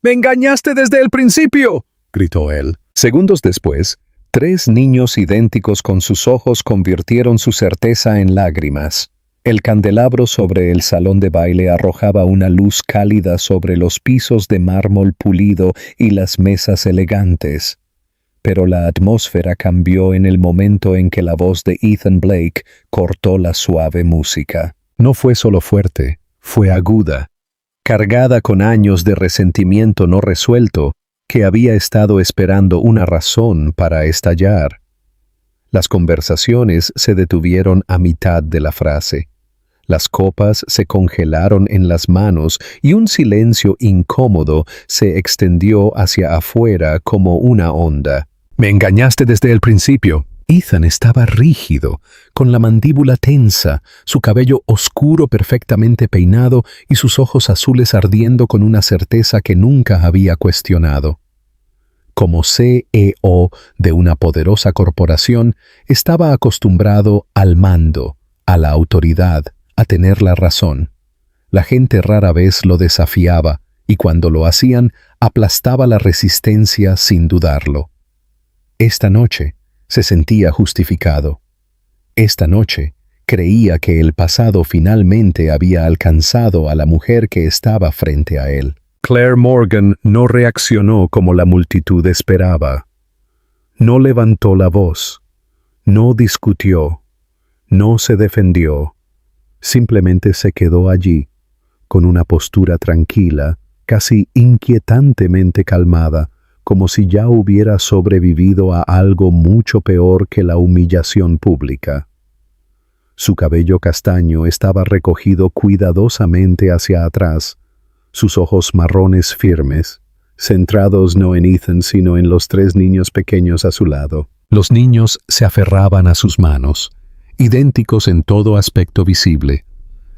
¡Me engañaste desde el principio!, gritó él. Segundos después, 3 niños idénticos con sus ojos convirtieron su certeza en lágrimas. El candelabro sobre el salón de baile arrojaba una luz cálida sobre los pisos de mármol pulido y las mesas elegantes. Pero la atmósfera cambió en el momento en que la voz de Ethan Blake cortó la suave música. No fue solo fuerte, fue aguda, cargada con años de resentimiento no resuelto, que había estado esperando una razón para estallar. Las conversaciones se detuvieron a mitad de la frase. Las copas se congelaron en las manos y un silencio incómodo se extendió hacia afuera como una onda. «Me engañaste desde el principio». Ethan estaba rígido, con la mandíbula tensa, su cabello oscuro perfectamente peinado y sus ojos azules ardiendo con una certeza que nunca había cuestionado. Como CEO de una poderosa corporación, estaba acostumbrado al mando, a la autoridad, a tener la razón. La gente rara vez lo desafiaba y cuando lo hacían, aplastaba la resistencia sin dudarlo. Esta noche se sentía justificado. Esta noche creía que el pasado finalmente había alcanzado a la mujer que estaba frente a él. Claire Morgan no reaccionó como la multitud esperaba. No levantó la voz, no discutió, no se defendió. Simplemente se quedó allí, con una postura tranquila, casi inquietantemente calmada, como si ya hubiera sobrevivido a algo mucho peor que la humillación pública. Su cabello castaño estaba recogido cuidadosamente hacia atrás, sus ojos marrones firmes, centrados no en Ethan sino en los 3 niños pequeños a su lado. Los niños se aferraban a sus manos, idénticos en todo aspecto visible,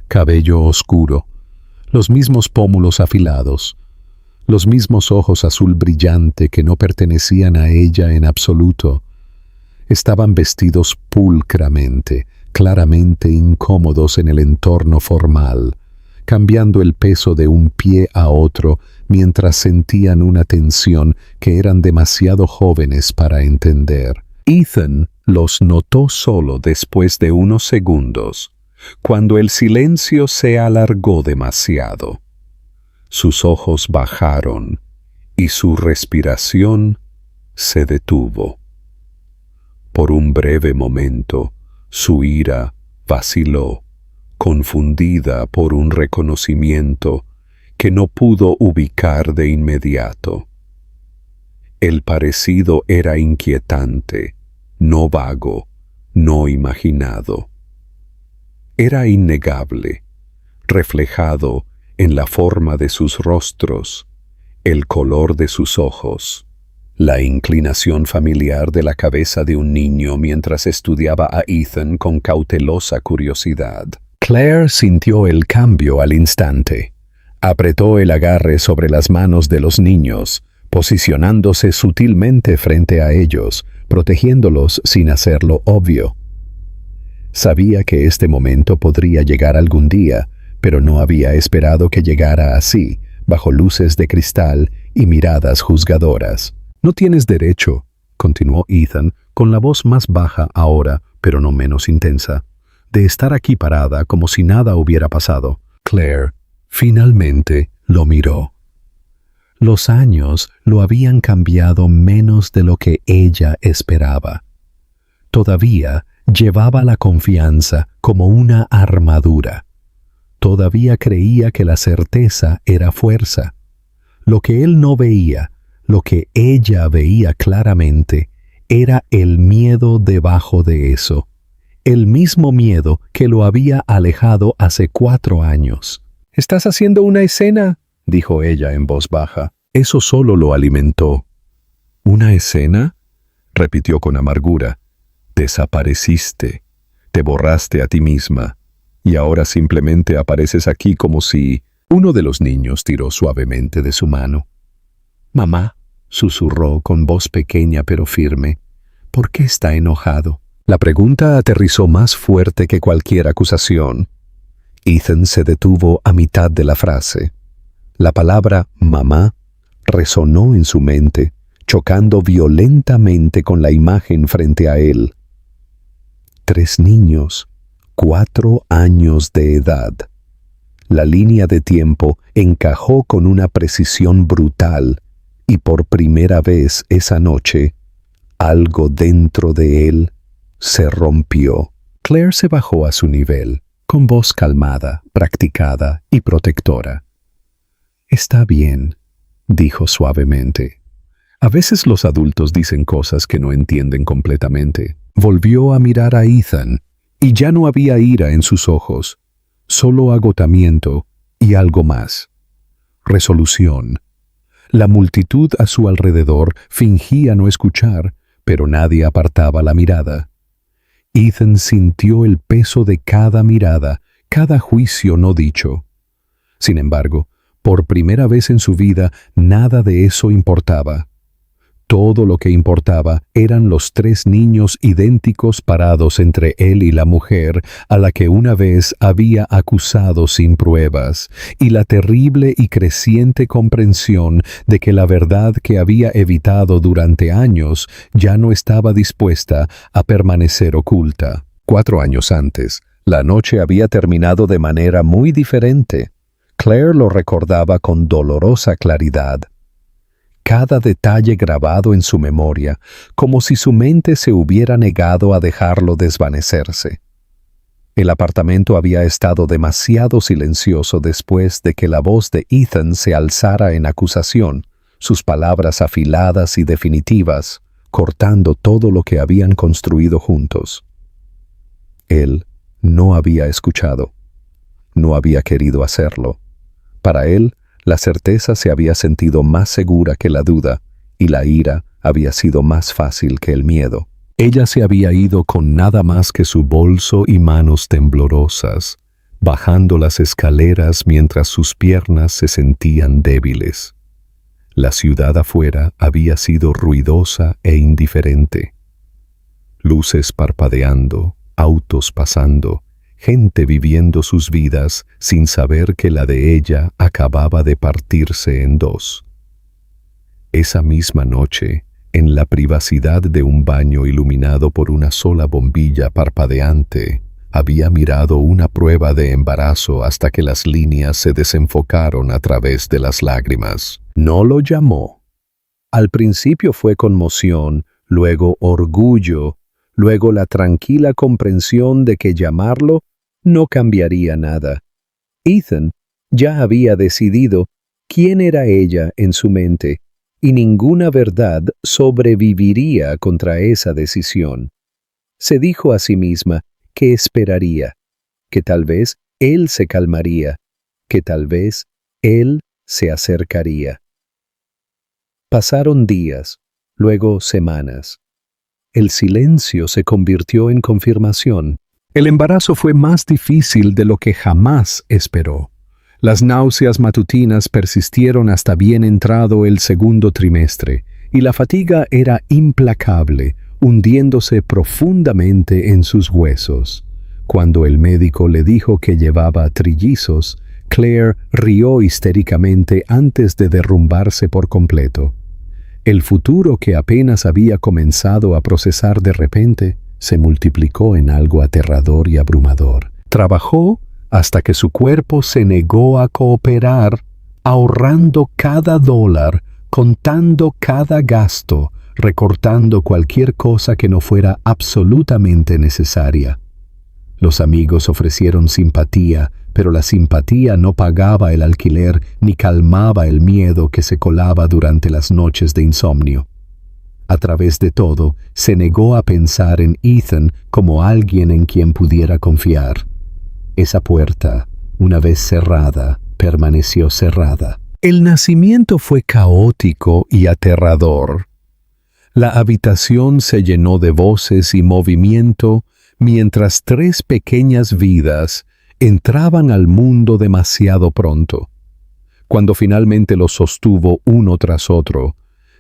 cabello oscuro, los mismos pómulos afilados, los mismos ojos azul brillante que no pertenecían a ella en absoluto. Estaban vestidos pulcramente, claramente incómodos en el entorno formal, cambiando el peso de un pie a otro mientras sentían una tensión que eran demasiado jóvenes para entender. Ethan los notó solo después de unos segundos, cuando el silencio se alargó demasiado. Sus ojos bajaron y su respiración se detuvo. Por un breve momento, su ira vaciló, confundida por un reconocimiento que no pudo ubicar de inmediato. El parecido era inquietante, no vago, no imaginado. Era innegable, reflejado en la forma de sus rostros, el color de sus ojos, la inclinación familiar de la cabeza de un niño mientras estudiaba a Ethan con cautelosa curiosidad. Claire sintió el cambio al instante. Apretó el agarre sobre las manos de los niños, posicionándose sutilmente frente a ellos, protegiéndolos sin hacerlo obvio. Sabía que este momento podría llegar algún día, pero no había esperado que llegara así, bajo luces de cristal y miradas juzgadoras. «No tienes derecho», continuó Ethan, con la voz más baja ahora, pero no menos intensa, «de estar aquí parada como si nada hubiera pasado». Claire finalmente lo miró. Los años lo habían cambiado menos de lo que ella esperaba. Todavía llevaba la confianza como una armadura. Todavía creía que la certeza era fuerza. Lo que él no veía, lo que ella veía claramente, era el miedo debajo de eso. El mismo miedo que lo había alejado hace 4 años. «¿Estás haciendo una escena?», dijo ella en voz baja. Eso solo lo alimentó. «¿Una escena?», repitió con amargura. «Desapareciste, te borraste a ti misma. Y ahora simplemente apareces aquí como si...». Uno de los niños tiró suavemente de su mano. «Mamá», susurró con voz pequeña pero firme, «¿por qué está enojado?». La pregunta aterrizó más fuerte que cualquier acusación. Ethan se detuvo a mitad de la frase. La palabra «mamá» resonó en su mente, chocando violentamente con la imagen frente a él. 3 niños, 4 años de edad. La línea de tiempo encajó con una precisión brutal, y por primera vez esa noche, algo dentro de él se rompió. Claire se bajó a su nivel, con voz calmada, practicada y protectora. «Está bien», dijo suavemente. «A veces los adultos dicen cosas que no entienden completamente». Volvió a mirar a Ethan, y ya no había ira en sus ojos, solo agotamiento y algo más. Resolución. La multitud a su alrededor fingía no escuchar, pero nadie apartaba la mirada. Ethan sintió el peso de cada mirada, cada juicio no dicho. Sin embargo, por primera vez en su vida, nada de eso importaba. Todo lo que importaba eran los 3 niños idénticos parados entre él y la mujer a la que una vez había acusado sin pruebas, y la terrible y creciente comprensión de que la verdad que había evitado durante años ya no estaba dispuesta a permanecer oculta. 4 años antes, la noche había terminado de manera muy diferente. Claire lo recordaba con dolorosa claridad. Cada detalle grabado en su memoria, como si su mente se hubiera negado a dejarlo desvanecerse. El apartamento había estado demasiado silencioso después de que la voz de Ethan se alzara en acusación, sus palabras afiladas y definitivas, cortando todo lo que habían construido juntos. Él no había escuchado. No había querido hacerlo. Para él, la certeza se había sentido más segura que la duda, y la ira había sido más fácil que el miedo. Ella se había ido con nada más que su bolso y manos temblorosas, bajando las escaleras mientras sus piernas se sentían débiles. La ciudad afuera había sido ruidosa e indiferente. Luces parpadeando, autos pasando, gente viviendo sus vidas sin saber que la de ella acababa de partirse en 2. Esa misma noche, en la privacidad de un baño iluminado por una sola bombilla parpadeante, había mirado una prueba de embarazo hasta que las líneas se desenfocaron a través de las lágrimas. No lo llamó. Al principio fue conmoción, luego orgullo, luego la tranquila comprensión de que llamarlo no cambiaría nada. Ethan ya había decidido quién era ella en su mente, y ninguna verdad sobreviviría contra esa decisión. Se dijo a sí misma que esperaría, que tal vez él se calmaría, que tal vez él se acercaría. Pasaron días, luego semanas. El silencio se convirtió en confirmación. El embarazo fue más difícil de lo que jamás esperó. Las náuseas matutinas persistieron hasta bien entrado el 2º trimestre, y la fatiga era implacable, hundiéndose profundamente en sus huesos. Cuando el médico le dijo que llevaba trillizos, Claire rió histéricamente antes de derrumbarse por completo. El futuro que apenas había comenzado a procesar de repente se multiplicó en algo aterrador y abrumador. Trabajó hasta que su cuerpo se negó a cooperar, ahorrando cada dólar, contando cada gasto, recortando cualquier cosa que no fuera absolutamente necesaria. Los amigos ofrecieron simpatía, pero la simpatía no pagaba el alquiler ni calmaba el miedo que se colaba durante las noches de insomnio. A través de todo, se negó a pensar en Ethan como alguien en quien pudiera confiar. Esa puerta, una vez cerrada, permaneció cerrada. El nacimiento fue caótico y aterrador. La habitación se llenó de voces y movimiento mientras 3 pequeñas vidas entraban al mundo demasiado pronto. Cuando finalmente los sostuvo uno tras otro,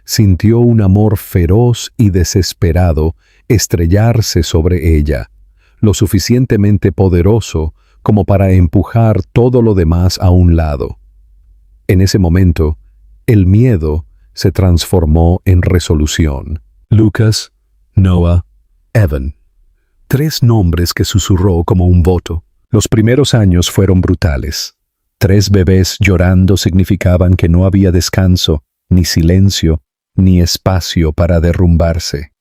sintió un amor feroz y desesperado estrellarse sobre ella, lo suficientemente poderoso como para empujar todo lo demás a un lado. En ese momento, El miedo se transformó en resolución. Lucas, Noah, Evan. 3 nombres que susurró como un voto. Los primeros años fueron brutales. 3 bebés llorando significaban que no había descanso, ni silencio, ni espacio para derrumbarse.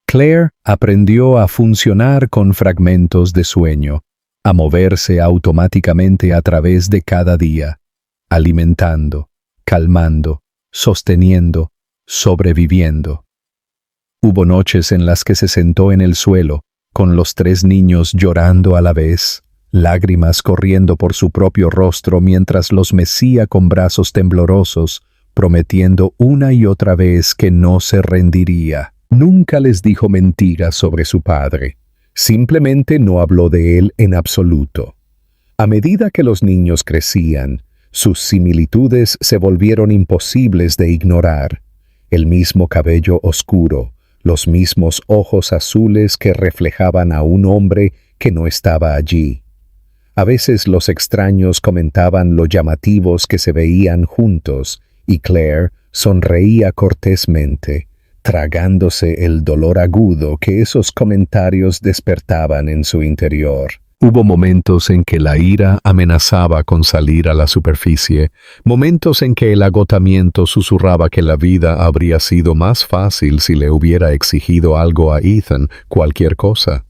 Claire aprendió a funcionar con fragmentos de sueño, a moverse automáticamente a través de cada día, alimentando, calmando, sosteniendo, sobreviviendo. Hubo noches en las que se sentó en el suelo, con los 3 niños llorando a la vez, lágrimas corriendo por su propio rostro mientras los mecía con brazos temblorosos, prometiendo una y otra vez que no se rendiría. Nunca les dijo mentiras sobre su padre, simplemente no habló de él en absoluto. A medida que los niños crecían, sus similitudes se volvieron imposibles de ignorar. El mismo cabello oscuro, los mismos ojos azules que reflejaban a un hombre que no estaba allí. A veces los extraños comentaban lo llamativos que se veían juntos, y Claire sonreía cortésmente, tragándose el dolor agudo que esos comentarios despertaban en su interior. Hubo momentos en que la ira amenazaba con salir a la superficie, momentos en que el agotamiento susurraba que la vida habría sido más fácil si le hubiera exigido algo a Ethan, cualquier cosa.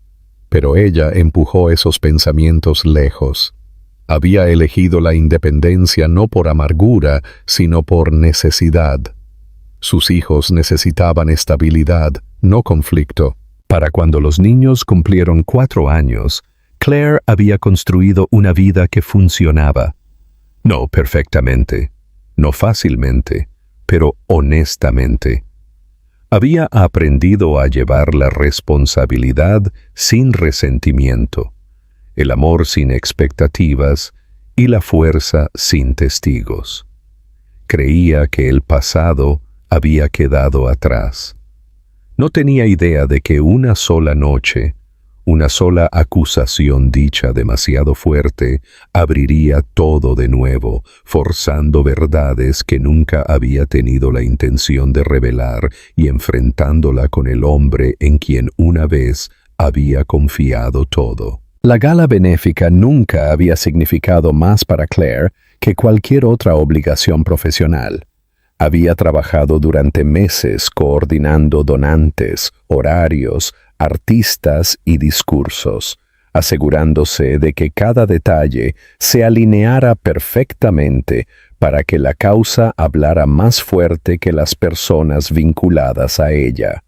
Pero ella empujó esos pensamientos lejos. Había elegido la independencia no por amargura, sino por necesidad. Sus hijos necesitaban estabilidad, no conflicto. Para cuando los niños cumplieron 4 años, Claire había construido una vida que funcionaba. No perfectamente, no fácilmente, pero honestamente. Había aprendido a llevar la responsabilidad sin resentimiento, el amor sin expectativas y la fuerza sin testigos. Creía que el pasado había quedado atrás. No tenía idea de que una sola noche, una sola acusación dicha demasiado fuerte, abriría todo de nuevo, forzando verdades que nunca había tenido la intención de revelar y enfrentándola con el hombre en quien una vez había confiado todo. La gala benéfica nunca había significado más para Claire que cualquier otra obligación profesional. Había trabajado durante meses coordinando donantes, horarios, artistas y discursos, asegurándose de que cada detalle se alineara perfectamente para que la causa hablara más fuerte que las personas vinculadas a ella.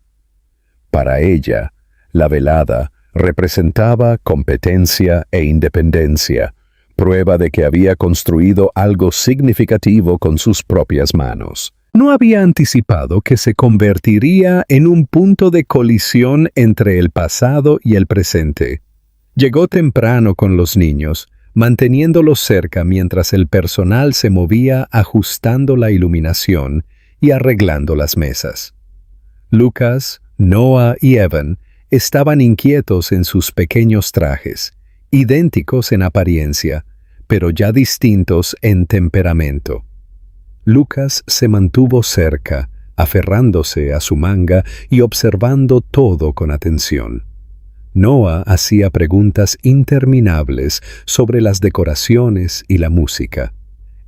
Para ella, la velada representaba competencia e independencia, prueba de que había construido algo significativo con sus propias manos. No había anticipado que se convertiría en un punto de colisión entre el pasado y el presente. Llegó temprano con los niños, manteniéndolos cerca mientras el personal se movía ajustando la iluminación y arreglando las mesas. Lucas, Noah y Evan estaban inquietos en sus pequeños trajes, idénticos en apariencia, pero ya distintos en temperamento. Lucas se mantuvo cerca, aferrándose a su manga y observando todo con atención. Noah hacía preguntas interminables sobre las decoraciones y la música.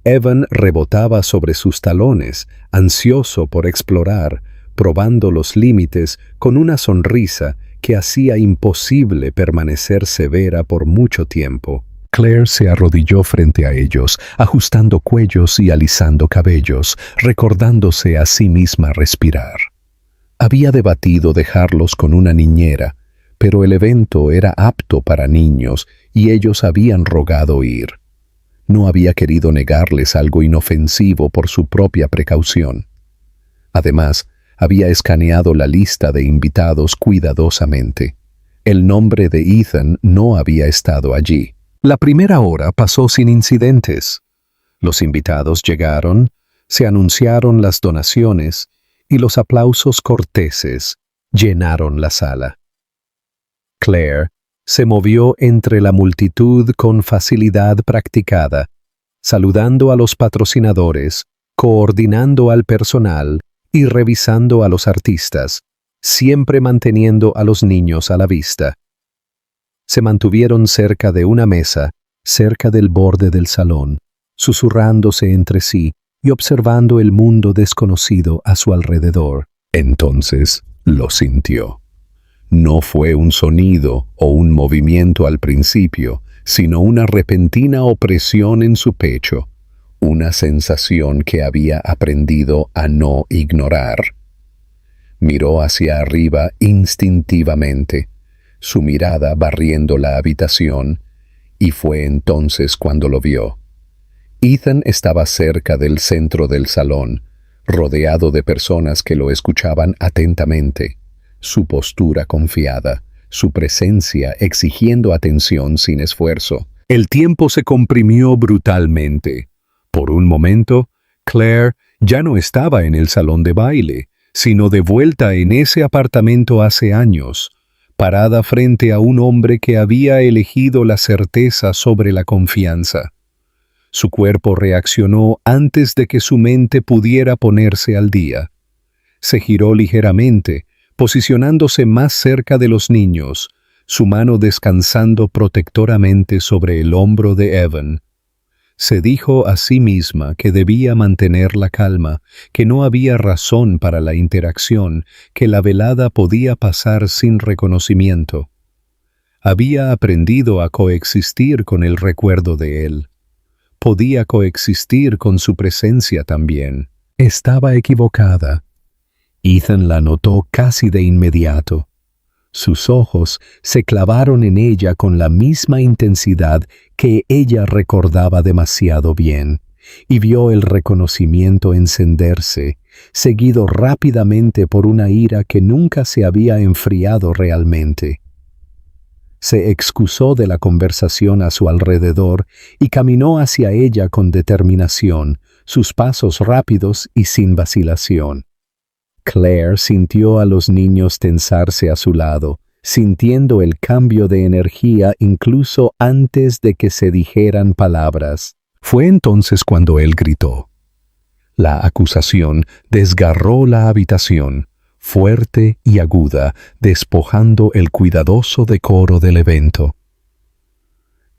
Evan rebotaba sobre sus talones, ansioso por explorar, probando los límites con una sonrisa que hacía imposible permanecer severa por mucho tiempo. Claire se arrodilló frente a ellos, ajustando cuellos y alisando cabellos, recordándose a sí misma respirar. Había debatido dejarlos con una niñera, pero el evento era apto para niños y ellos habían rogado ir. No había querido negarles algo inofensivo por su propia precaución. Además, había escaneado la lista de invitados cuidadosamente. El nombre de Ethan no había estado allí. La primera hora pasó sin incidentes. Los invitados llegaron, se anunciaron las donaciones y los aplausos corteses llenaron la sala. Claire se movió entre la multitud con facilidad practicada, saludando a los patrocinadores, coordinando al personal y revisando a los artistas, siempre manteniendo a los niños a la vista. Se mantuvieron cerca de una mesa, cerca del borde del salón, susurrándose entre sí y observando el mundo desconocido a su alrededor. Entonces lo sintió. No fue un sonido o un movimiento al principio, sino una repentina opresión en su pecho, una sensación que había aprendido a no ignorar. Miró hacia arriba instintivamente, su mirada barriendo la habitación, y fue entonces cuando lo vio. Ethan estaba cerca del centro del salón, rodeado de personas que lo escuchaban atentamente, su postura confiada, su presencia exigiendo atención sin esfuerzo. El tiempo se comprimió brutalmente. Por un momento, Claire ya no estaba en el salón de baile, sino de vuelta en ese apartamento hace años, parada frente a un hombre que había elegido la certeza sobre la confianza. Su cuerpo reaccionó antes de que su mente pudiera ponerse al día. Se giró ligeramente, posicionándose más cerca de los niños, su mano descansando protectoramente sobre el hombro de Evan. Se dijo a sí misma que debía mantener la calma, que no había razón para la interacción, que la velada podía pasar sin reconocimiento. Había aprendido a coexistir con el recuerdo de él. Podía coexistir con su presencia también. Estaba equivocada. Ethan la notó casi de inmediato. Sus ojos se clavaron en ella con la misma intensidad que ella recordaba demasiado bien, y vio el reconocimiento encenderse, seguido rápidamente por una ira que nunca se había enfriado realmente. Se excusó de la conversación a su alrededor y caminó hacia ella con determinación, sus pasos rápidos y sin vacilación. Claire sintió a los niños tensarse a su lado, sintiendo el cambio de energía incluso antes de que se dijeran palabras. Fue entonces cuando él gritó. La acusación desgarró la habitación, fuerte y aguda, despojando el cuidadoso decoro del evento.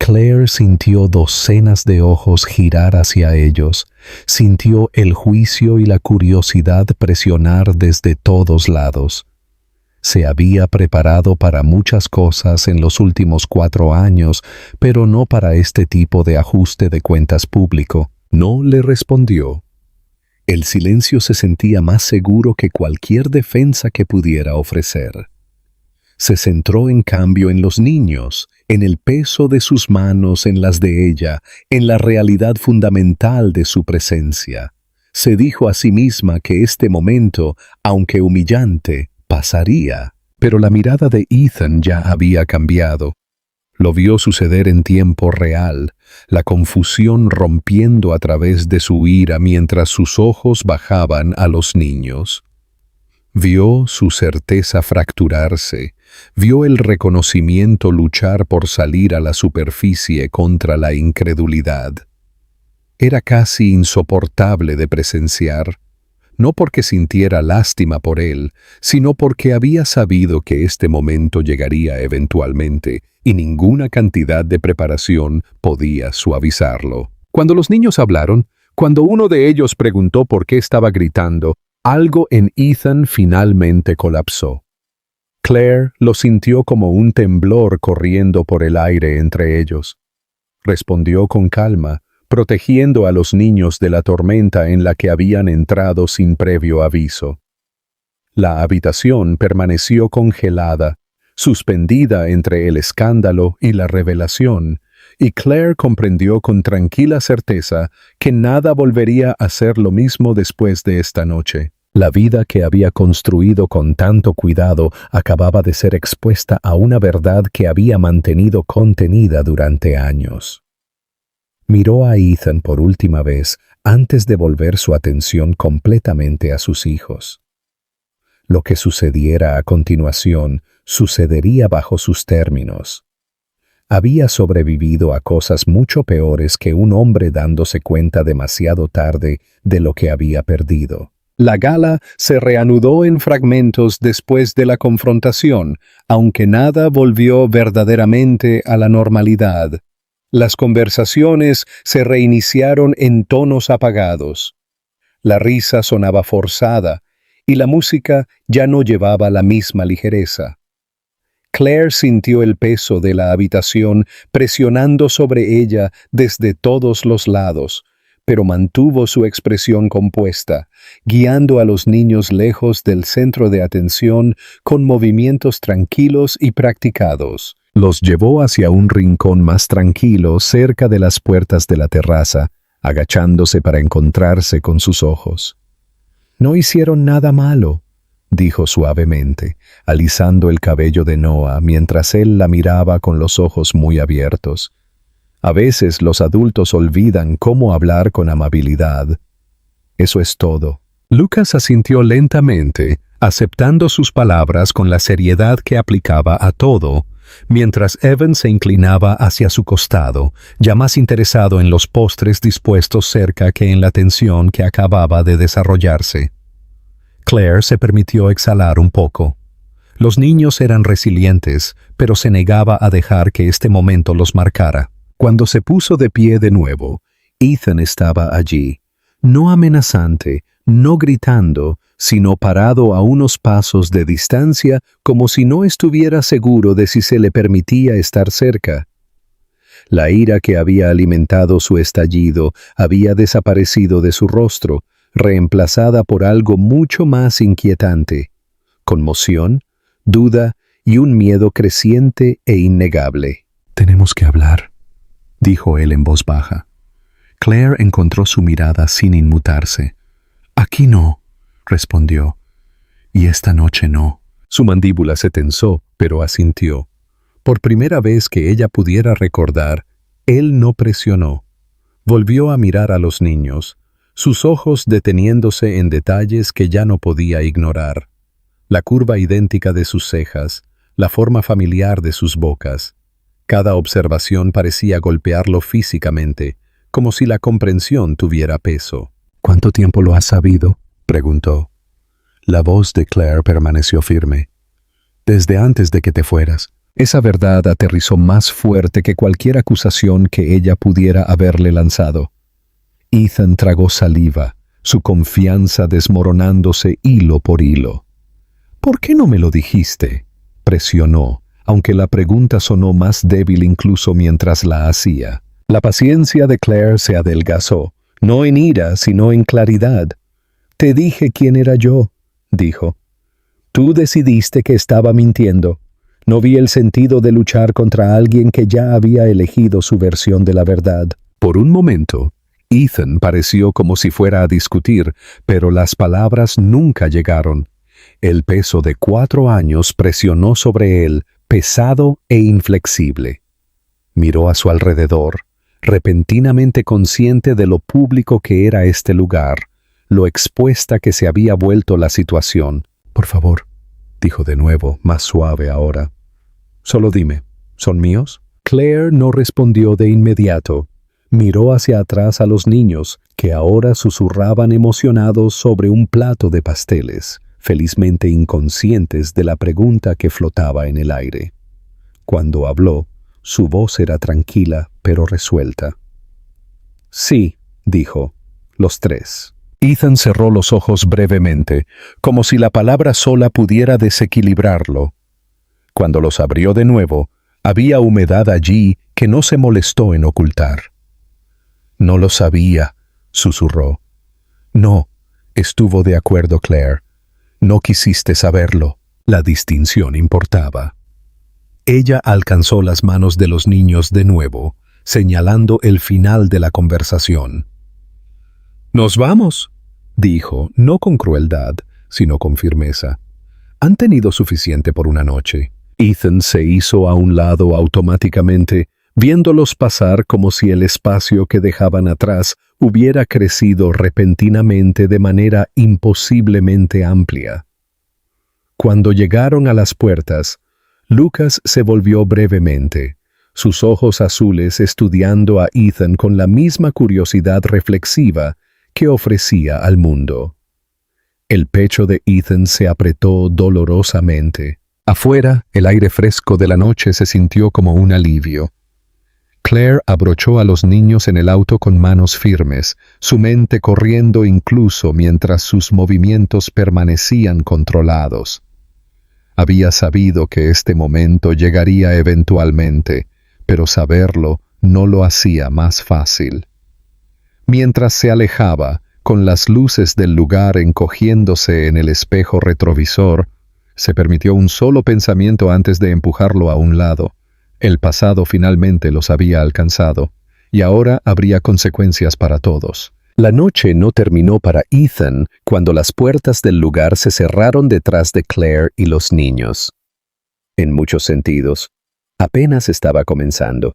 Claire sintió docenas de ojos girar hacia ellos, sintió el juicio y la curiosidad presionar desde todos lados. Se había preparado para muchas cosas en los últimos 4 años, pero no para este tipo de ajuste de cuentas público. No le respondió. El silencio se sentía más seguro que cualquier defensa que pudiera ofrecer. Se centró en cambio en los niños, en el peso de sus manos en las de ella, en la realidad fundamental de su presencia. Se dijo a sí misma que este momento, aunque humillante, pasaría. Pero la mirada de Ethan ya había cambiado. Lo vio suceder en tiempo real, la confusión rompiendo a través de su ira mientras sus ojos bajaban a los niños. Vio su certeza fracturarse, vio el reconocimiento luchar por salir a la superficie contra la incredulidad. Era casi insoportable de presenciar, no porque sintiera lástima por él, sino porque había sabido que este momento llegaría eventualmente y ninguna cantidad de preparación podía suavizarlo. Cuando los niños hablaron, cuando uno de ellos preguntó por qué estaba gritando, algo en Ethan finalmente colapsó. Claire lo sintió como un temblor corriendo por el aire entre ellos. Respondió con calma, protegiendo a los niños de la tormenta en la que habían entrado sin previo aviso. La habitación permaneció congelada, suspendida entre el escándalo y la revelación, y Claire comprendió con tranquila certeza que nada volvería a ser lo mismo después de esta noche. La vida que había construido con tanto cuidado acababa de ser expuesta a una verdad que había mantenido contenida durante años. Miró a Ethan por última vez antes de volver su atención completamente a sus hijos. Lo que sucediera a continuación sucedería bajo sus términos. había sobrevivido a cosas mucho peores que un hombre dándose cuenta demasiado tarde de lo que había perdido. La gala se reanudó en fragmentos después de la confrontación, aunque nada volvió verdaderamente a la normalidad. Las conversaciones se reiniciaron en tonos apagados. La risa sonaba forzada y la música ya no llevaba la misma ligereza. Claire sintió el peso de la habitación presionando sobre ella desde todos los lados, pero mantuvo su expresión compuesta, guiando a los niños lejos del centro de atención con movimientos tranquilos y practicados. Los llevó hacia un rincón más tranquilo cerca de las puertas de la terraza, agachándose para encontrarse con sus ojos. «No hicieron nada malo», dijo suavemente, alisando el cabello de Noah mientras él la miraba con los ojos muy abiertos. A veces los adultos olvidan cómo hablar con amabilidad. Eso es todo. Lucas asintió lentamente, aceptando sus palabras con la seriedad que aplicaba a todo, mientras Evan se inclinaba hacia su costado, ya más interesado en los postres dispuestos cerca que en la tensión que acababa de desarrollarse. Claire se permitió exhalar un poco. Los niños eran resilientes, pero se negaba a dejar que este momento los marcara. Cuando se puso de pie de nuevo, Ethan estaba allí, no amenazante, no gritando, sino parado a unos pasos de distancia como si no estuviera seguro de si se le permitía estar cerca. La ira que había alimentado su estallido había desaparecido de su rostro, reemplazada por algo mucho más inquietante: conmoción, duda y un miedo creciente e innegable. «Tenemos que hablar», dijo él en voz baja. Claire encontró su mirada sin inmutarse. «Aquí no», respondió. «Y esta noche no». Su mandíbula se tensó, pero asintió. Por primera vez que ella pudiera recordar, él no presionó. Volvió a mirar a los niños, sus ojos deteniéndose en detalles que ya no podía ignorar. La curva idéntica de sus cejas, la forma familiar de sus bocas. Cada observación parecía golpearlo físicamente, como si la comprensión tuviera peso. «¿Cuánto tiempo lo has sabido?», preguntó. La voz de Claire permaneció firme. «Desde antes de que te fueras». Esa verdad aterrizó más fuerte que cualquier acusación que ella pudiera haberle lanzado. Ethan tragó saliva, su confianza desmoronándose hilo por hilo. «¿Por qué no me lo dijiste?», presionó, aunque la pregunta sonó más débil incluso mientras la hacía. La paciencia de Claire se adelgazó, no en ira, sino en claridad. «Te dije quién era yo», dijo. «Tú decidiste que estaba mintiendo. No vi el sentido de luchar contra alguien que ya había elegido su versión de la verdad». Por un momento, Ethan pareció como si fuera a discutir, pero las palabras nunca llegaron. El peso de 4 años presionó sobre él, pesado e inflexible. Miró a su alrededor, repentinamente consciente de lo público que era este lugar, lo expuesta que se había vuelto la situación. «Por favor», dijo de nuevo, más suave ahora. «Solo dime, ¿son míos?» Claire no respondió de inmediato. Miró hacia atrás a los niños, que ahora susurraban emocionados sobre un plato de pasteles, felizmente inconscientes de la pregunta que flotaba en el aire. Cuando habló, su voz era tranquila pero resuelta. «Sí», dijo, «los 3». Ethan cerró los ojos brevemente, como si la palabra sola pudiera desequilibrarlo. Cuando los abrió de nuevo, había humedad allí que no se molestó en ocultar. «No lo sabía», susurró. «No», estuvo de acuerdo Claire. «No quisiste saberlo». La distinción importaba. Ella alcanzó las manos de los niños de nuevo, señalando el final de la conversación. «Nos vamos», dijo, no con crueldad, sino con firmeza. «Han tenido suficiente por una noche». Ethan se hizo a un lado automáticamente, viéndolos pasar como si el espacio que dejaban atrás hubiera crecido repentinamente de manera imposiblemente amplia. Cuando llegaron a las puertas, Lucas se volvió brevemente. sus ojos azules estudiando a Ethan con la misma curiosidad reflexiva que ofrecía al mundo. El pecho de Ethan se apretó dolorosamente. Afuera, el aire fresco de la noche se sintió como un alivio. Claire abrochó a los niños en el auto con manos firmes, su mente corriendo incluso mientras sus movimientos permanecían controlados. Había sabido que este momento llegaría eventualmente, pero saberlo no lo hacía más fácil. Mientras se alejaba, con las luces del lugar encogiéndose en el espejo retrovisor, se permitió un solo pensamiento antes de empujarlo a un lado. El pasado finalmente los había alcanzado, y ahora habría consecuencias para todos. La noche no terminó para Ethan cuando las puertas del lugar se cerraron detrás de Claire y los niños. En muchos sentidos, apenas estaba comenzando.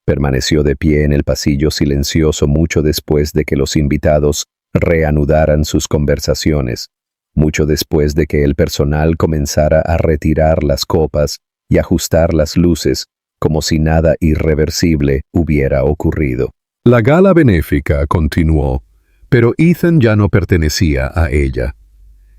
Permaneció de pie en el pasillo silencioso mucho después de que los invitados reanudaran sus conversaciones, mucho después de que el personal comenzara a retirar las copas y ajustar las luces, como si nada irreversible hubiera ocurrido. La gala benéfica continuó, pero Ethan ya no pertenecía a ella.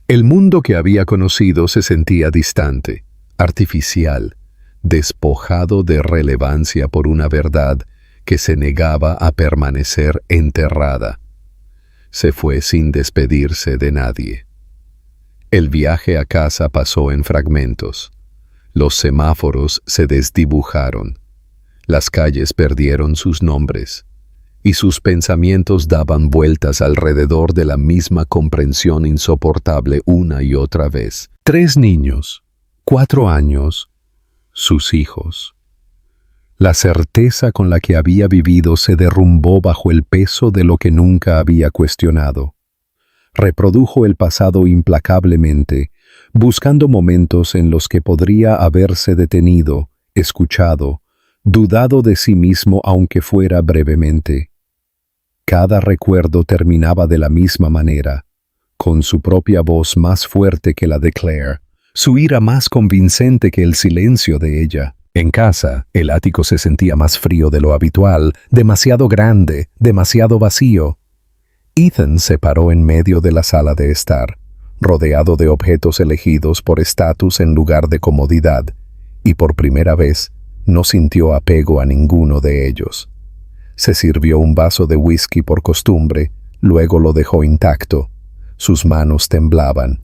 El mundo que había conocido se sentía distante, artificial, despojado de relevancia por una verdad que se negaba a permanecer enterrada. Se fue sin despedirse de nadie. El viaje a casa pasó en fragmentos. Los semáforos se desdibujaron. Las calles perdieron sus nombres. Y sus pensamientos daban vueltas alrededor de la misma comprensión insoportable una y otra vez. 3 niños, 4 años, sus hijos. La certeza con la que había vivido se derrumbó bajo el peso de lo que nunca había cuestionado. Reprodujo el pasado implacablemente, buscando momentos en los que podría haberse detenido, escuchado, dudado de sí mismo aunque fuera brevemente. Cada recuerdo terminaba de la misma manera, con su propia voz más fuerte que la de Claire, su ira más convincente que el silencio de ella. En casa, el ático se sentía más frío de lo habitual, demasiado grande, demasiado vacío. Ethan se paró en medio de la sala de estar, rodeado de objetos elegidos por estatus en lugar de comodidad, y por primera vez no sintió apego a ninguno de ellos. Se sirvió un vaso de whisky por costumbre, luego lo dejó intacto. Sus manos temblaban.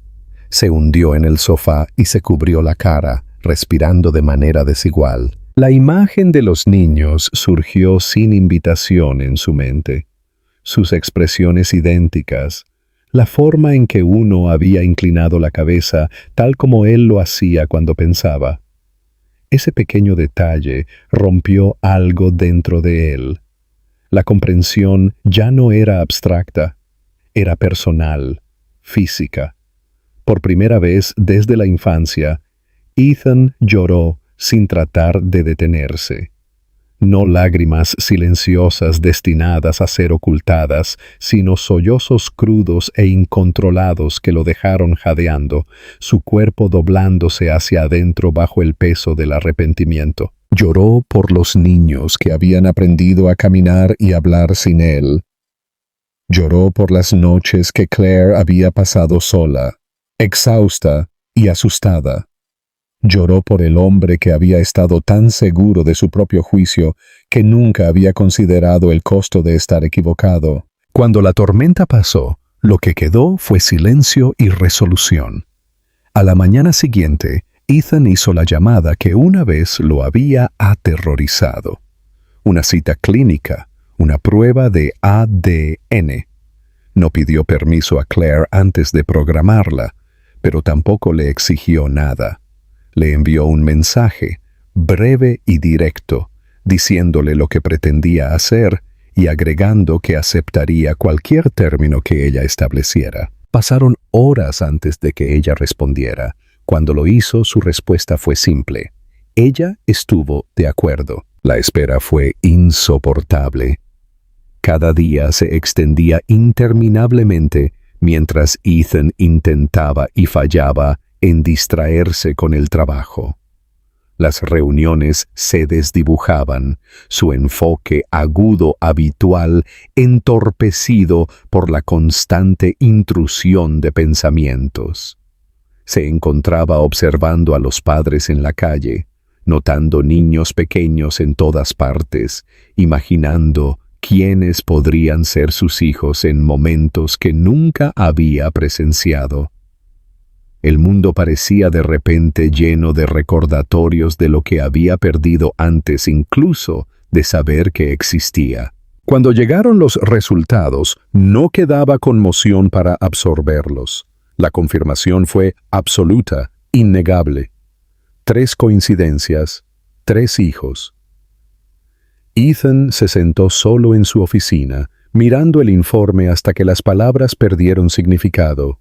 Se hundió en el sofá y se cubrió la cara, respirando de manera desigual. La imagen de los niños surgió sin invitación en su mente. Sus expresiones idénticas, la forma en que uno había inclinado la cabeza tal como él lo hacía cuando pensaba. Ese pequeño detalle rompió algo dentro de él. La comprensión ya no era abstracta, era personal, física. Por primera vez desde la infancia, Ethan lloró sin tratar de detenerse. No lágrimas silenciosas destinadas a ser ocultadas, sino sollozos crudos e incontrolados que lo dejaron jadeando, su cuerpo doblándose hacia adentro bajo el peso del arrepentimiento. Lloró por los niños que habían aprendido a caminar y hablar sin él. Lloró por las noches que Claire había pasado sola, exhausta y asustada. Lloró por el hombre que había estado tan seguro de su propio juicio que nunca había considerado el costo de estar equivocado. Cuando la tormenta pasó, lo que quedó fue silencio y resolución. A la mañana siguiente, Ethan hizo la llamada que una vez lo había aterrorizado. Una cita clínica, una prueba de ADN. No pidió permiso a Claire antes de programarla, pero tampoco le exigió nada. Le envió un mensaje, breve y directo, diciéndole lo que pretendía hacer y agregando que aceptaría cualquier término que ella estableciera. Pasaron horas antes de que ella respondiera. Cuando lo hizo, su respuesta fue simple. Ella estuvo de acuerdo. La espera fue insoportable. Cada día se extendía interminablemente mientras Ethan intentaba y fallaba en distraerse con el trabajo. Las reuniones se desdibujaban, su enfoque agudo habitual entorpecido por la constante intrusión de pensamientos. Se encontraba observando a los padres en la calle, notando niños pequeños en todas partes, imaginando quiénes podrían ser sus hijos en momentos que nunca había presenciado. El mundo parecía de repente lleno de recordatorios de lo que había perdido antes incluso de saber que existía. Cuando llegaron los resultados, no quedaba conmoción para absorberlos. La confirmación fue absoluta, innegable. 3 coincidencias, 3 hijos. Ethan se sentó solo en su oficina, mirando el informe hasta que las palabras perdieron significado.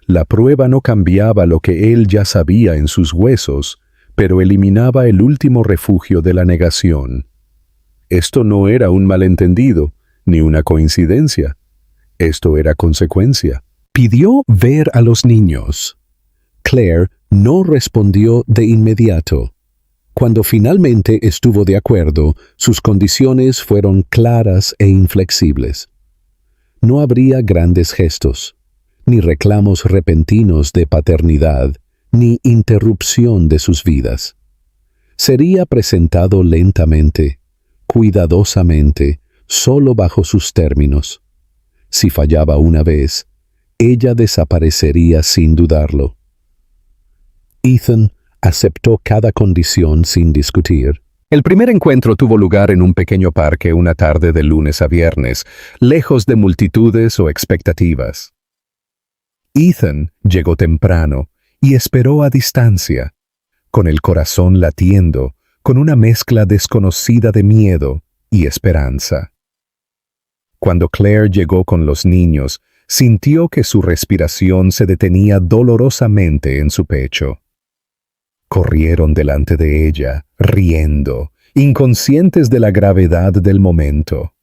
La prueba no cambiaba lo que él ya sabía en sus huesos, pero eliminaba el último refugio de la negación. Esto no era un malentendido, ni una coincidencia. Esto era consecuencia. Pidió ver a los niños. Claire no respondió de inmediato. Cuando finalmente estuvo de acuerdo, sus condiciones fueron claras e inflexibles. No habría grandes gestos, ni reclamos repentinos de paternidad, ni interrupción de sus vidas. Sería presentado lentamente, cuidadosamente, solo bajo sus términos. Si fallaba una vez, ella desaparecería sin dudarlo. Ethan aceptó cada condición sin discutir. El primer encuentro tuvo lugar en un pequeño parque una tarde de lunes a viernes, lejos de multitudes o expectativas. Ethan llegó temprano y esperó a distancia, con el corazón latiendo, con una mezcla desconocida de miedo y esperanza. Cuando Claire llegó con los niños, sintió que su respiración se detenía dolorosamente en su pecho. Corrieron delante de ella, riendo, inconscientes de la gravedad del momento.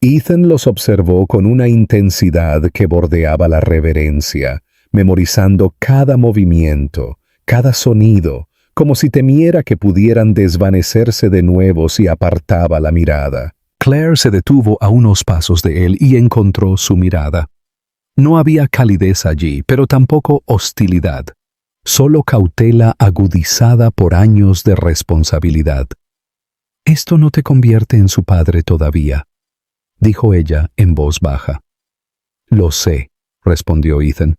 Ethan los observó con una intensidad que bordeaba la reverencia, memorizando cada movimiento, cada sonido, como si temiera que pudieran desvanecerse de nuevo si apartaba la mirada. Claire se detuvo a unos pasos de él y encontró su mirada. No había calidez allí, pero tampoco hostilidad. Solo cautela agudizada por años de responsabilidad. «Esto no te convierte en su padre todavía», dijo ella en voz baja. «Lo sé», respondió Ethan,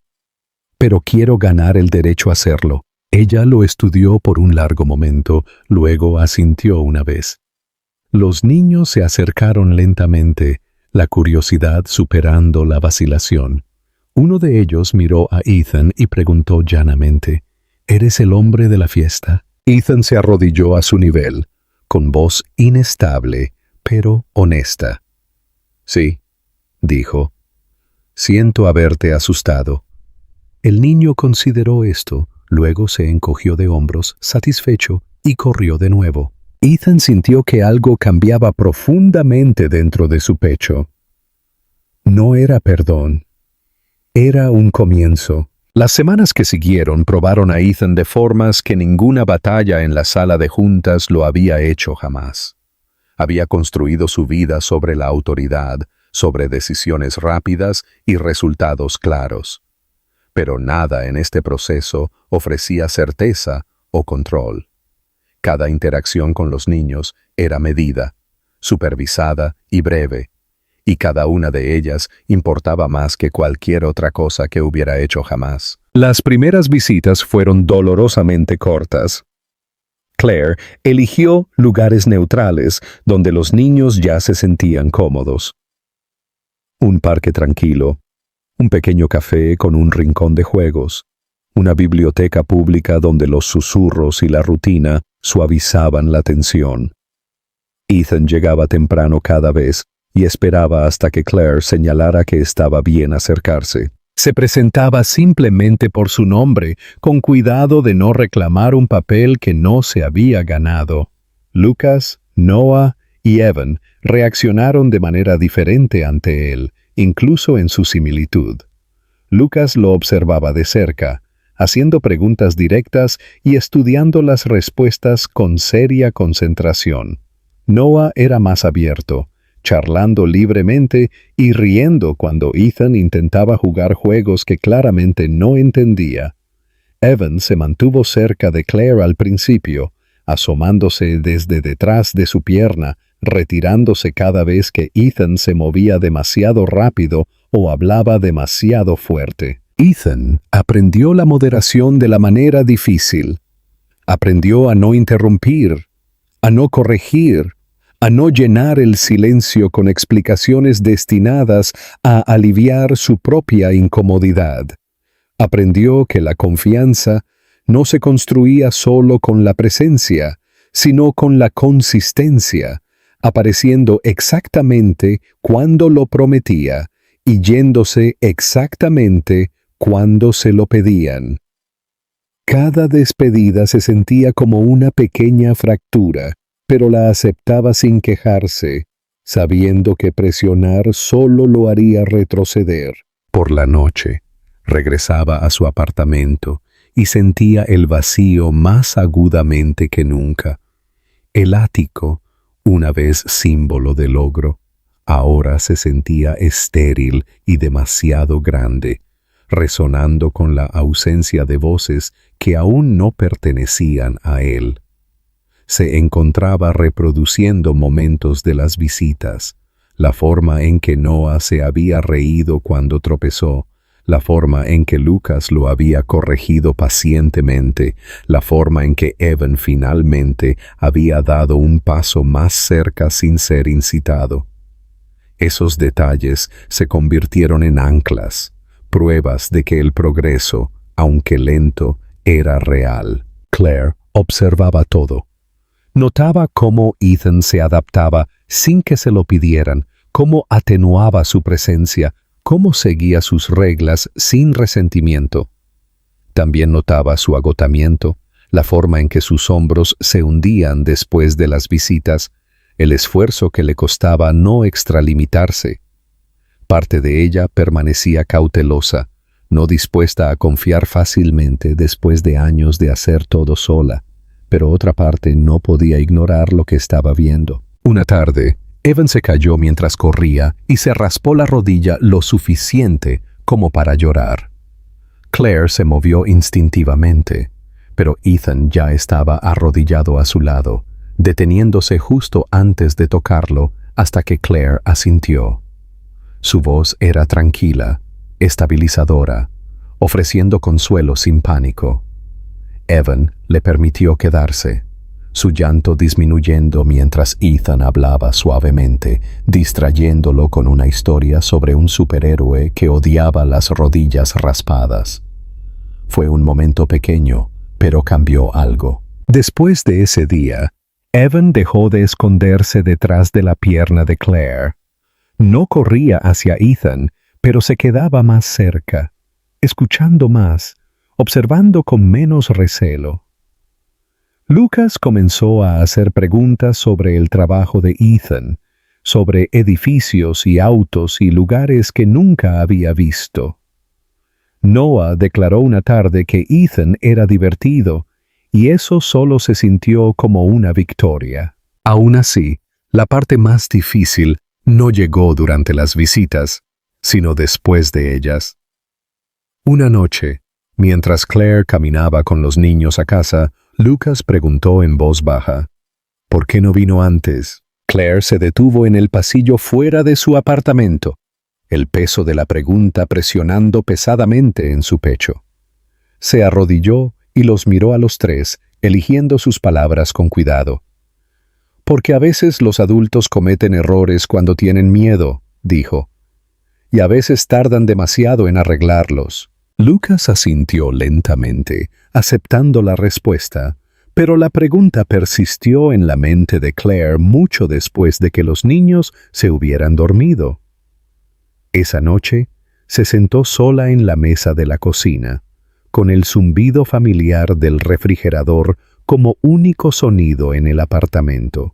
«pero quiero ganar el derecho a hacerlo». Ella lo estudió por un largo momento, luego asintió una vez. Los niños se acercaron lentamente, la curiosidad superando la vacilación. Uno de ellos miró a Ethan y preguntó llanamente, «¿Eres el hombre de la fiesta?» Ethan se arrodilló a su nivel, con voz inestable, pero honesta. «Sí», dijo, «siento haberte asustado». El niño consideró esto, luego se encogió de hombros, satisfecho, y corrió de nuevo. Ethan sintió que algo cambiaba profundamente dentro de su pecho. No era perdón. Era un comienzo. Las semanas que siguieron probaron a Ethan de formas que ninguna batalla en la sala de juntas lo había hecho jamás. Había construido su vida sobre la autoridad, sobre decisiones rápidas y resultados claros. Pero nada en este proceso ofrecía certeza o control. Cada interacción con los niños era medida, supervisada y breve, y cada una de ellas importaba más que cualquier otra cosa que hubiera hecho jamás. Las primeras visitas fueron dolorosamente cortas. Claire eligió lugares neutrales donde los niños ya se sentían cómodos. Un parque tranquilo, un pequeño café con un rincón de juegos, una biblioteca pública donde los susurros y la rutina suavizaban la tensión. Ethan llegaba temprano cada vez y esperaba hasta que Claire señalara que estaba bien acercarse. Se presentaba simplemente por su nombre, con cuidado de no reclamar un papel que no se había ganado. Lucas, Noah y Evan reaccionaron de manera diferente ante él, incluso en su similitud. Lucas lo observaba de cerca, haciendo preguntas directas y estudiando las respuestas con seria concentración. Noah era más abierto, charlando libremente y riendo cuando Ethan intentaba jugar juegos que claramente no entendía. Evan se mantuvo cerca de Claire al principio, asomándose desde detrás de su pierna, retirándose cada vez que Ethan se movía demasiado rápido o hablaba demasiado fuerte. Ethan aprendió la moderación de la manera difícil. Aprendió a no interrumpir, a no corregir, a no llenar el silencio con explicaciones destinadas a aliviar su propia incomodidad. Aprendió que la confianza no se construía solo con la presencia, sino con la consistencia, apareciendo exactamente cuando lo prometía y yéndose exactamente cuando se lo pedían. Cada despedida se sentía como una pequeña fractura, pero la aceptaba sin quejarse, sabiendo que presionar solo lo haría retroceder. Por la noche, regresaba a su apartamento y sentía el vacío más agudamente que nunca. El ático, una vez símbolo de logro, ahora se sentía estéril y demasiado grande, resonando con la ausencia de voces que aún no pertenecían a él. Se encontraba reproduciendo momentos de las visitas, la forma en que Noah se había reído cuando tropezó, la forma en que Lucas lo había corregido pacientemente, la forma en que Evan finalmente había dado un paso más cerca sin ser incitado. Esos detalles se convirtieron en anclas, pruebas de que el progreso, aunque lento, era real. Claire observaba todo. Notaba cómo Ethan se adaptaba sin que se lo pidieran, cómo atenuaba su presencia, cómo seguía sus reglas sin resentimiento. También notaba su agotamiento, la forma en que sus hombros se hundían después de las visitas, el esfuerzo que le costaba no extralimitarse. Parte de ella permanecía cautelosa, no dispuesta a confiar fácilmente después de años de hacer todo sola, pero otra parte no podía ignorar lo que estaba viendo. Una tarde, Evan se cayó mientras corría y se raspó la rodilla lo suficiente como para llorar. Claire se movió instintivamente, pero Ethan ya estaba arrodillado a su lado, deteniéndose justo antes de tocarlo hasta que Claire asintió. Su voz era tranquila, estabilizadora, ofreciendo consuelo sin pánico. Evan le permitió quedarse, su llanto disminuyendo mientras Ethan hablaba suavemente, distrayéndolo con una historia sobre un superhéroe que odiaba las rodillas raspadas. Fue un momento pequeño, pero cambió algo. Después de ese día, Evan dejó de esconderse detrás de la pierna de Claire. No corría hacia Ethan, pero se quedaba más cerca, escuchando más, observando con menos recelo. Lucas comenzó a hacer preguntas sobre el trabajo de Ethan, sobre edificios y autos y lugares que nunca había visto. Noah declaró una tarde que Ethan era divertido, y eso solo se sintió como una victoria. Aún así, la parte más difícil no llegó durante las visitas, sino después de ellas. Una noche, mientras Claire caminaba con los niños a casa, Lucas preguntó en voz baja, ¿por qué no vino antes? Claire se detuvo en el pasillo fuera de su apartamento, el peso de la pregunta presionando pesadamente en su pecho. Se arrodilló y los miró a los tres, eligiendo sus palabras con cuidado. Porque a veces los adultos cometen errores cuando tienen miedo, dijo, y a veces tardan demasiado en arreglarlos. Lucas asintió lentamente, aceptando la respuesta, pero la pregunta persistió en la mente de Claire mucho después de que los niños se hubieran dormido. Esa noche, se sentó sola en la mesa de la cocina, con el zumbido familiar del refrigerador como único sonido en el apartamento.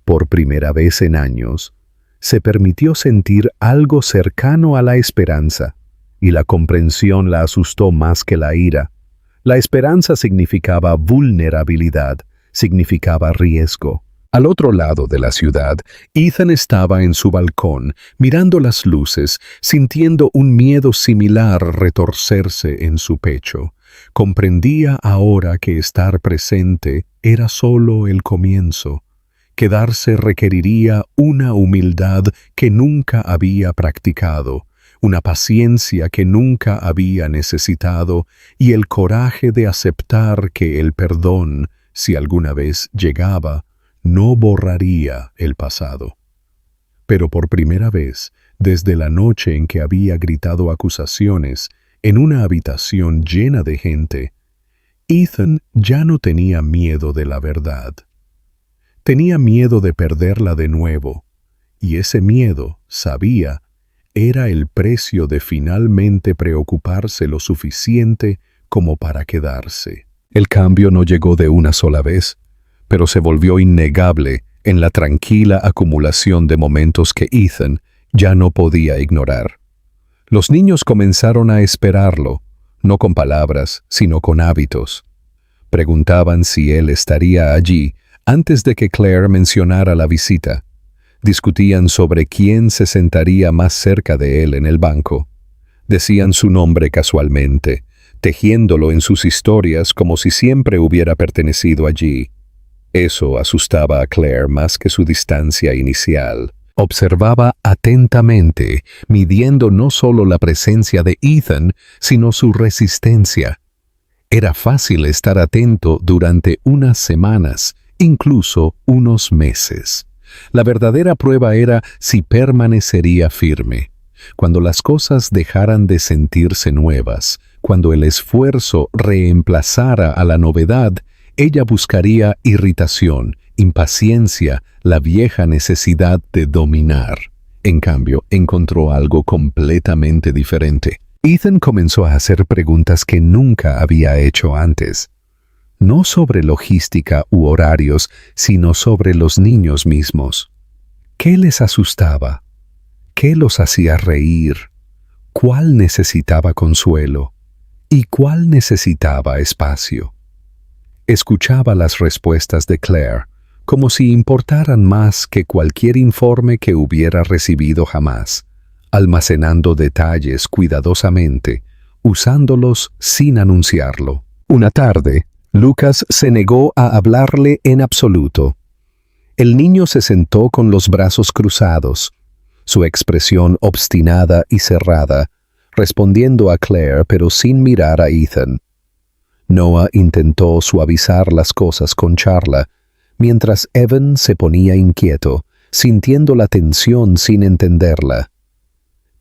Por primera vez en años, se permitió sentir algo cercano a la esperanza, y la comprensión la asustó más que la ira. La esperanza significaba vulnerabilidad, significaba riesgo. Al otro lado de la ciudad, Ethan estaba en su balcón, mirando las luces, sintiendo un miedo similar retorcerse en su pecho. Comprendía ahora que estar presente era solo el comienzo. Quedarse requeriría una humildad que nunca había practicado, una paciencia que nunca había necesitado y el coraje de aceptar que el perdón, si alguna vez llegaba, no borraría el pasado. Pero por primera vez, desde la noche en que había gritado acusaciones en una habitación llena de gente, Ethan ya no tenía miedo de la verdad. Tenía miedo de perderla de nuevo, y ese miedo, sabía, era el precio de finalmente preocuparse lo suficiente como para quedarse. El cambio no llegó de una sola vez, pero se volvió innegable en la tranquila acumulación de momentos que Ethan ya no podía ignorar. Los niños comenzaron a esperarlo, no con palabras, sino con hábitos. Preguntaban si él estaría allí antes de que Claire mencionara la visita. Discutían sobre quién se sentaría más cerca de él en el banco. Decían su nombre casualmente, tejiéndolo en sus historias como si siempre hubiera pertenecido allí. Eso asustaba a Claire más que su distancia inicial. Observaba atentamente, midiendo no solo la presencia de Ethan, sino su resistencia. Era fácil estar atento durante unas semanas, incluso unos meses. La verdadera prueba era si permanecería firme. Cuando las cosas dejaran de sentirse nuevas, cuando el esfuerzo reemplazara a la novedad, ella buscaría irritación, impaciencia, la vieja necesidad de dominar. En cambio, encontró algo completamente diferente. Ethan comenzó a hacer preguntas que nunca había hecho antes. No sobre logística u horarios, sino sobre los niños mismos. ¿Qué les asustaba? ¿Qué los hacía reír? ¿Cuál necesitaba consuelo? ¿Y cuál necesitaba espacio? Escuchaba las respuestas de Claire, como si importaran más que cualquier informe que hubiera recibido jamás, almacenando detalles cuidadosamente, usándolos sin anunciarlo. Una tarde, Lucas se negó a hablarle en absoluto. El niño se sentó con los brazos cruzados, su expresión obstinada y cerrada, respondiendo a Claire pero sin mirar a Ethan. Noah intentó suavizar las cosas con charla, mientras Evan se ponía inquieto, sintiendo la tensión sin entenderla.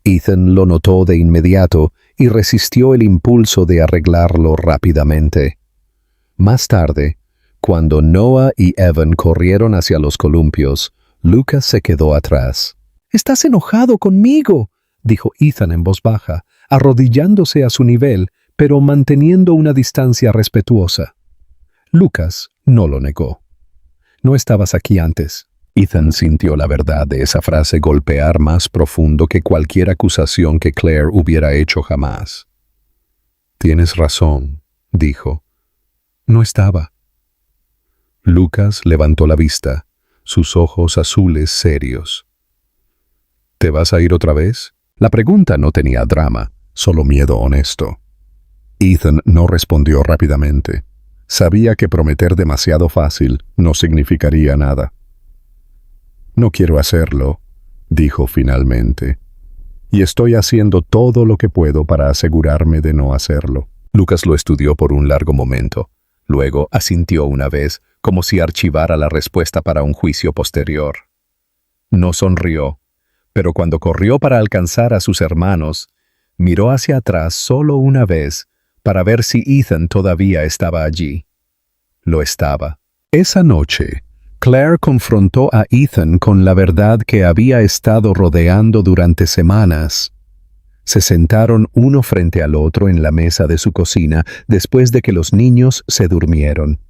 Ethan lo notó de inmediato y resistió el impulso de arreglarlo rápidamente. Más tarde, cuando Noah y Evan corrieron hacia los columpios, Lucas se quedó atrás. «¿Estás enojado conmigo?», dijo Ethan en voz baja, arrodillándose a su nivel, pero manteniendo una distancia respetuosa. Lucas no lo negó. «No estabas aquí antes». Ethan sintió la verdad de esa frase golpear más profundo que cualquier acusación que Claire hubiera hecho jamás. «Tienes razón», dijo. «No estaba». Lucas levantó la vista, sus ojos azules serios. «¿Te vas a ir otra vez?». La pregunta no tenía drama, solo miedo honesto. Ethan no respondió rápidamente. Sabía que prometer demasiado fácil no significaría nada. «No quiero hacerlo», dijo finalmente. «Y estoy haciendo todo lo que puedo para asegurarme de no hacerlo». Lucas lo estudió por un largo momento. Luego asintió una vez, como si archivara la respuesta para un juicio posterior. No sonrió, pero cuando corrió para alcanzar a sus hermanos, miró hacia atrás solo una vez para ver si Ethan todavía estaba allí. Lo estaba. Esa noche, Claire confrontó a Ethan con la verdad que había estado rodeando durante semanas. Se sentaron uno frente al otro en la mesa de su cocina después de que los niños se durmieron.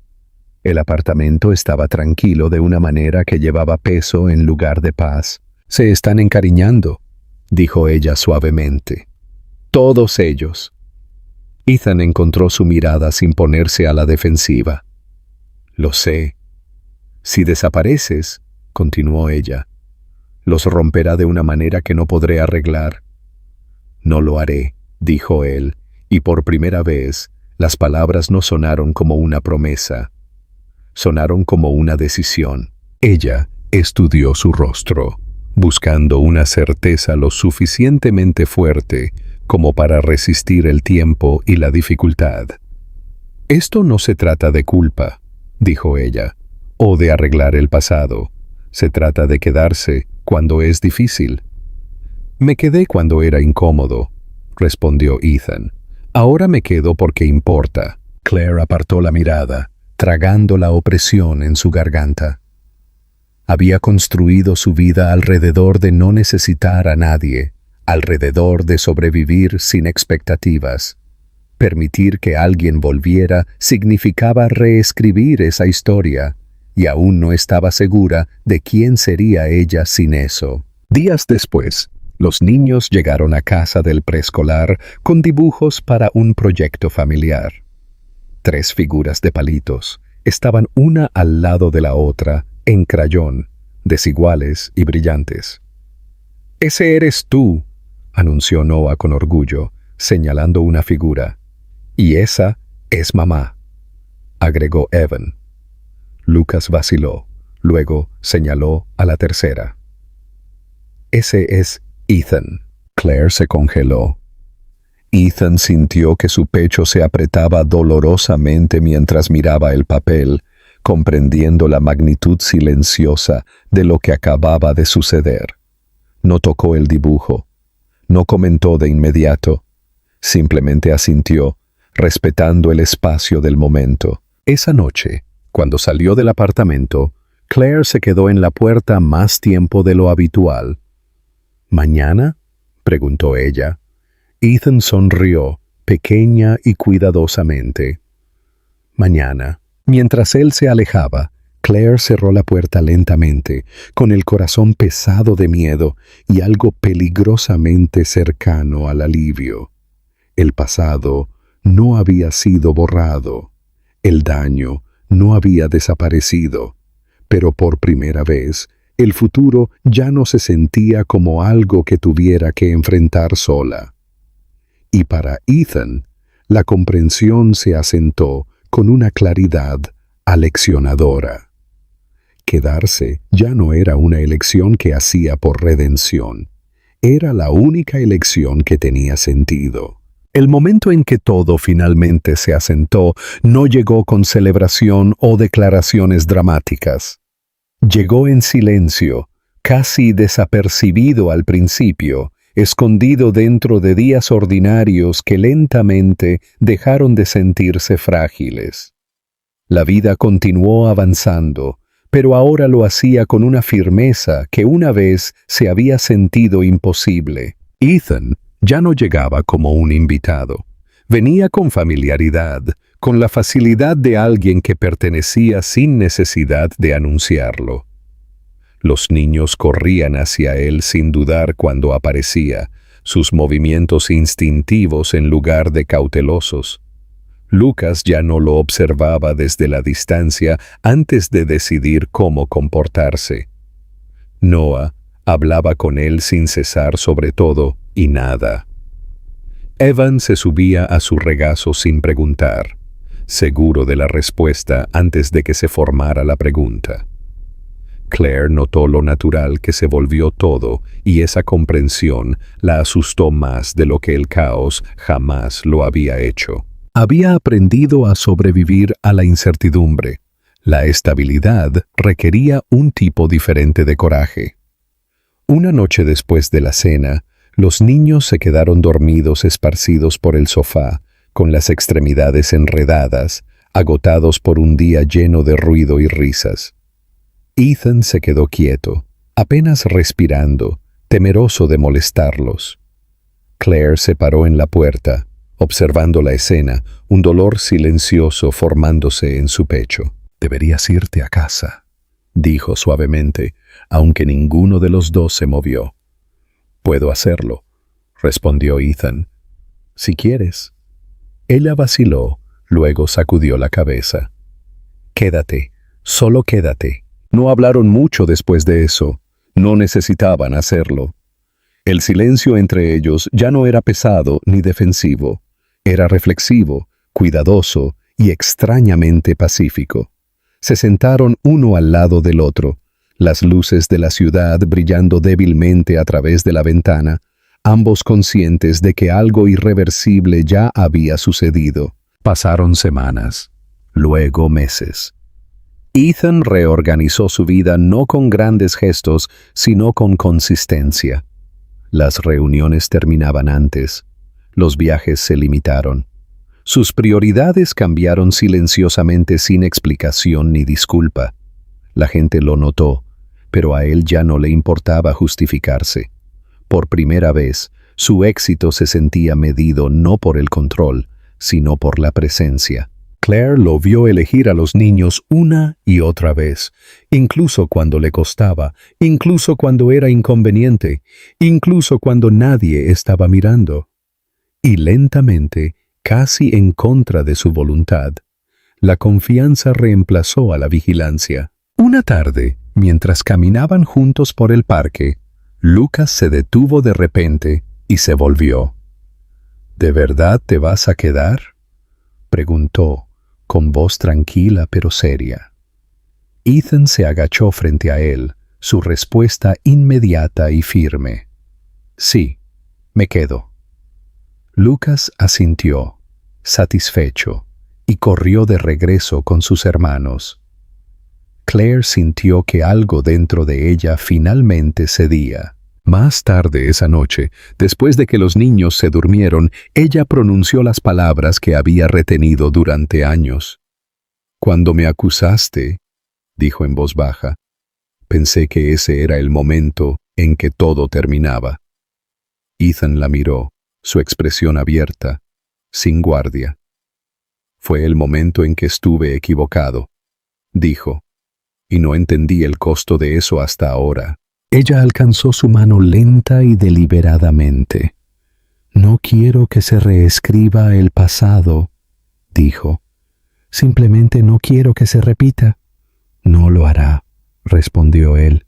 El apartamento estaba tranquilo de una manera que llevaba peso en lugar de paz. «Se están encariñando», dijo ella suavemente. Todos ellos. Ethan encontró su mirada sin ponerse a la defensiva. Lo sé. Si desapareces, continuó ella, los romperá de una manera que no podré arreglar. No lo haré, dijo él, y por primera vez las palabras no sonaron como una promesa. Sonaron como una decisión. Ella estudió su rostro, buscando una certeza lo suficientemente fuerte como para resistir el tiempo y la dificultad. Esto no se trata de culpa, dijo ella, o de arreglar el pasado. Se trata de quedarse cuando es difícil. Me quedé cuando era incómodo, respondió Ethan. Ahora me quedo porque importa. Claire apartó la mirada, tragando la opresión en su garganta. Había construido su vida alrededor de no necesitar a nadie, alrededor de sobrevivir sin expectativas. Permitir que alguien volviera significaba reescribir esa historia, y aún no estaba segura de quién sería ella sin eso. Días después, los niños llegaron a casa del preescolar con dibujos para un proyecto familiar. 3 figuras de palitos estaban una al lado de la otra, en crayón, desiguales y brillantes. «Ese eres tú», anunció Noah con orgullo, señalando una figura. «Y esa es mamá», agregó Evan. Lucas vaciló, luego señaló a la tercera. «Ese es Ethan». Claire se congeló. Ethan sintió que su pecho se apretaba dolorosamente mientras miraba el papel, comprendiendo la magnitud silenciosa de lo que acababa de suceder. No tocó el dibujo. No comentó de inmediato. Simplemente asintió, respetando el espacio del momento. Esa noche, cuando salió del apartamento, Claire se quedó en la puerta más tiempo de lo habitual. «¿Mañana?», preguntó ella. Ethan sonrió, pequeña y cuidadosamente. «Mañana». Mientras él se alejaba, Claire cerró la puerta lentamente, con el corazón pesado de miedo y algo peligrosamente cercano al alivio. El pasado no había sido borrado. El daño no había desaparecido. Pero por primera vez, el futuro ya no se sentía como algo que tuviera que enfrentar sola. Y para Ethan, la comprensión se asentó con una claridad aleccionadora. Quedarse ya no era una elección que hacía por redención. Era la única elección que tenía sentido. El momento en que todo finalmente se asentó no llegó con celebración o declaraciones dramáticas. Llegó en silencio, casi desapercibido al principio, escondido dentro de días ordinarios que lentamente dejaron de sentirse frágiles. La vida continuó avanzando, pero ahora lo hacía con una firmeza que una vez se había sentido imposible. Ethan ya no llegaba como un invitado. Venía con familiaridad, con la facilidad de alguien que pertenecía sin necesidad de anunciarlo. Los niños corrían hacia él sin dudar cuando aparecía, sus movimientos instintivos en lugar de cautelosos. Lucas ya no lo observaba desde la distancia antes de decidir cómo comportarse. Noah hablaba con él sin cesar sobre todo y nada. Evan se subía a su regazo sin preguntar, seguro de la respuesta antes de que se formara la pregunta. Claire notó lo natural que se volvió todo y esa comprensión la asustó más de lo que el caos jamás lo había hecho. Había aprendido a sobrevivir a la incertidumbre. La estabilidad requería un tipo diferente de coraje. Una noche después de la cena, los niños se quedaron dormidos esparcidos por el sofá, con las extremidades enredadas, agotados por un día lleno de ruido y risas. Ethan se quedó quieto, apenas respirando, temeroso de molestarlos. Claire se paró en la puerta, observando la escena, un dolor silencioso formándose en su pecho. «Deberías irte a casa», dijo suavemente, aunque ninguno de los dos se movió. «Puedo hacerlo», respondió Ethan. si quieres. Ella vaciló, luego sacudió la cabeza. Quédate, solo quédate. No hablaron mucho después de eso. No necesitaban hacerlo. El silencio entre ellos ya no era pesado ni defensivo. Era reflexivo, cuidadoso y extrañamente pacífico. Se sentaron uno al lado del otro, las luces de la ciudad brillando débilmente a través de la ventana, ambos conscientes de que algo irreversible ya había sucedido. Pasaron semanas, luego meses. Ethan reorganizó su vida no con grandes gestos, sino con consistencia. Las reuniones terminaban antes. Los viajes se limitaron. Sus prioridades cambiaron silenciosamente sin explicación ni disculpa. La gente lo notó, pero a él ya no le importaba justificarse. Por primera vez, su éxito se sentía medido no por el control, sino por la presencia. Claire lo vio elegir a los niños una y otra vez, incluso cuando le costaba, incluso cuando era inconveniente, incluso cuando nadie estaba mirando. Y lentamente, casi en contra de su voluntad, la confianza reemplazó a la vigilancia. Una tarde, mientras caminaban juntos por el parque, Lucas se detuvo de repente y se volvió. ¿De verdad te vas a quedar?, preguntó, con voz tranquila pero seria. Ethan se agachó frente a él, su respuesta inmediata y firme. Sí, me quedo. Lucas asintió, satisfecho, y corrió de regreso con sus hermanos. Claire sintió que algo dentro de ella finalmente cedía. Más tarde esa noche, después de que los niños se durmieron, ella pronunció las palabras que había retenido durante años. Cuando me acusaste, dijo en voz baja, pensé que ese era el momento en que todo terminaba. Ethan la miró, su expresión abierta, sin guardia. Fue el momento en que estuve equivocado, dijo, y no entendí el costo de eso hasta ahora. Ella alcanzó su mano lenta y deliberadamente. No quiero que se reescriba el pasado, dijo. Simplemente no quiero que se repita. No lo hará, respondió él.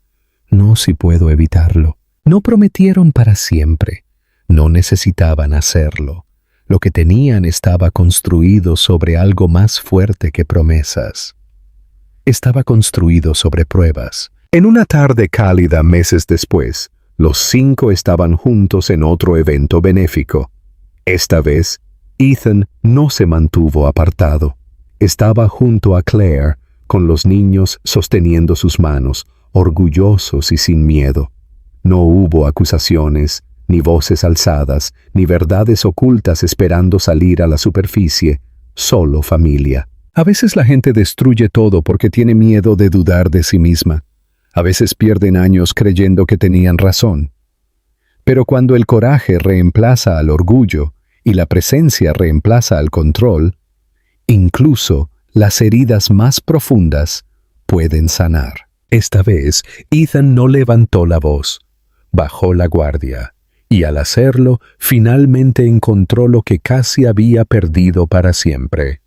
No si puedo evitarlo. No prometieron para siempre. No necesitaban hacerlo. Lo que tenían estaba construido sobre algo más fuerte que promesas. Estaba construido sobre pruebas. En una tarde cálida meses después, los 5 estaban juntos en otro evento benéfico. Esta vez, Ethan no se mantuvo apartado. Estaba junto a Claire, con los niños sosteniendo sus manos, orgullosos y sin miedo. No hubo acusaciones, ni voces alzadas, ni verdades ocultas esperando salir a la superficie, solo familia. A veces la gente destruye todo porque tiene miedo de dudar de sí misma. A veces pierden años creyendo que tenían razón. Pero cuando el coraje reemplaza al orgullo y la presencia reemplaza al control, incluso las heridas más profundas pueden sanar. Esta vez, Ethan no levantó la voz, bajó la guardia, y al hacerlo, finalmente encontró lo que casi había perdido para siempre: